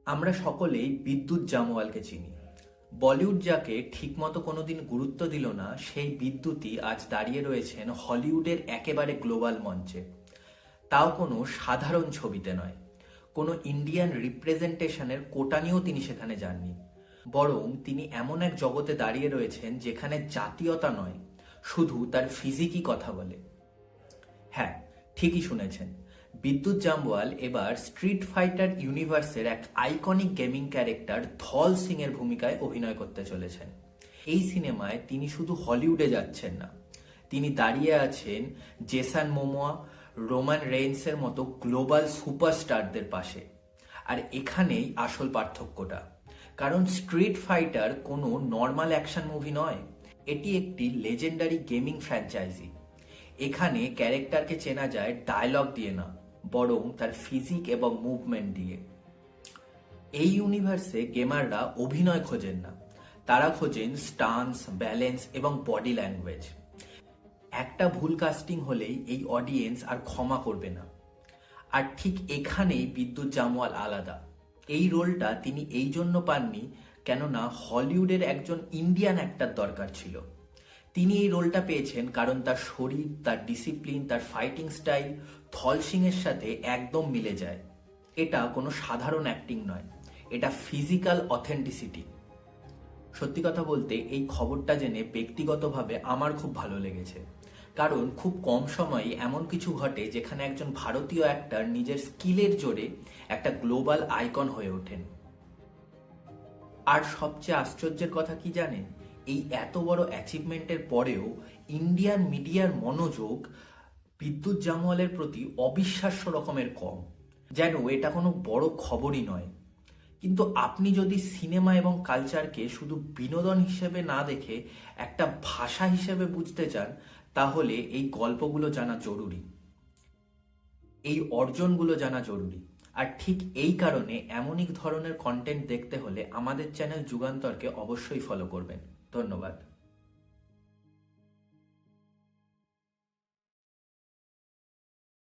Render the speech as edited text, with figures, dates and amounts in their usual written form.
আমরা সকলেই বিদ্যুৎ জামওয়ালকে চিনি। বলিউড যাকে ঠিকমতো কোনোদিন গুরুত্ব দিল না, সেই বিদ্যুৎই আজ দাঁড়িয়ে রয়েছেন হলিউডের একেবারে গ্লোবাল মঞ্চে। তাও কোনো সাধারণ ছবিতে নয়, কোনো ইন্ডিয়ান রিপ্রেজেন্টেশনের কোটা নিয়েও তিনি সেখানে যাননি। বরং তিনি এমন এক জগতে দাঁড়িয়ে রয়েছেন যেখানে জাতীয়তা নয়, শুধু তার ফিজিকই কথা বলে। হ্যাঁ, ঠিকই শুনেছেন, বিদ্যুৎ জামওয়াল এবার স্ট্রিট ফাইটার ইউনিভার্সের এক আইকনিক গেমিং ক্যারেক্টার ধল সিং এর ভূমিকায় অভিনয় করতে চলেছেন। এই সিনেমায় তিনি শুধু হলিউডে যাচ্ছেন না, তিনি দাঁড়িয়ে আছেন জেসন মোমোয়া, রোমান রেইন্সের মতো গ্লোবাল সুপারস্টারদের পাশে। আর এখানেই আসল পার্থক্যটা, কারণ স্ট্রিট ফাইটার কোনো নর্মাল অ্যাকশন মুভি নয়, এটি একটি লেজেন্ডারি গেমিং ফ্র্যাঞ্চাইজি। এখানে ক্যারেক্টারকে চেনা যায় ডায়লগ দিয়ে না, বরং তার ফিজিক এবং মুভমেন্ট দিয়ে। এই ইউনিভার্সে গেমাররা অভিনয় খোঁজেন না, তারা খোঁজেন স্টান্স, ব্যালেন্স এবং বডি ল্যাঙ্গুয়েজ। একটা ভুল কাস্টিং হলেই এই অডিয়েন্স আর ক্ষমা করবে না। আর ঠিক এখানেই বিদ্যুৎ জামওয়াল আলাদা। এই রোলটা তিনি এই জন্য পাননি কেননা হলিউডের একজন ইন্ডিয়ান অ্যাক্টর দরকার ছিল। তিনি এই রোলটা পেয়েছেন কারণ তার শরীর, তার ডিসিপ্লিন, তার ফাইটিং স্টাইল থল সিং এর সাথে একদম মিলে যায়। এটা কোনো সাধারণ অ্যাক্টিং নয়, এটা ফিজিক্যাল অথেন্টিসিটি। সত্যি কথা বলতে এই খবরটা জেনে ব্যক্তিগতভাবে আমার খুব ভালো লেগেছে, কারণ খুব কম সময়ে এমন কিছু ঘটে যেখানে একজন ভারতীয় অ্যাক্টর নিজের স্কিলের জোরে একটা গ্লোবাল আইকন হয়ে ওঠেন। আর সবচেয়ে আশ্চর্যের কথা কি জানেন, এই এত বড় অ্যাচিভমেন্টের পরেও ইন্ডিয়ান মিডিয়ার মনোযোগ বিদ্যুৎ জামওয়ালের প্রতি অবিশ্বাস্য রকমের কম, যেন এটা কোনো বড় খবরই নয়। কিন্তু আপনি যদি সিনেমা এবং কালচারকে শুধু বিনোদন হিসেবে না দেখে একটা ভাষা হিসেবে বুঝতে চান, তাহলে এই গল্পগুলো জানা জরুরি, এই অর্জনগুলো জানা জরুরি। আর ঠিক এই কারণে এমনই ধরনের কন্টেন্ট দেখতে হলে আমাদের চ্যানেল যুগান্তরকে অবশ্যই ফলো করবেন। ধন্যবাদ।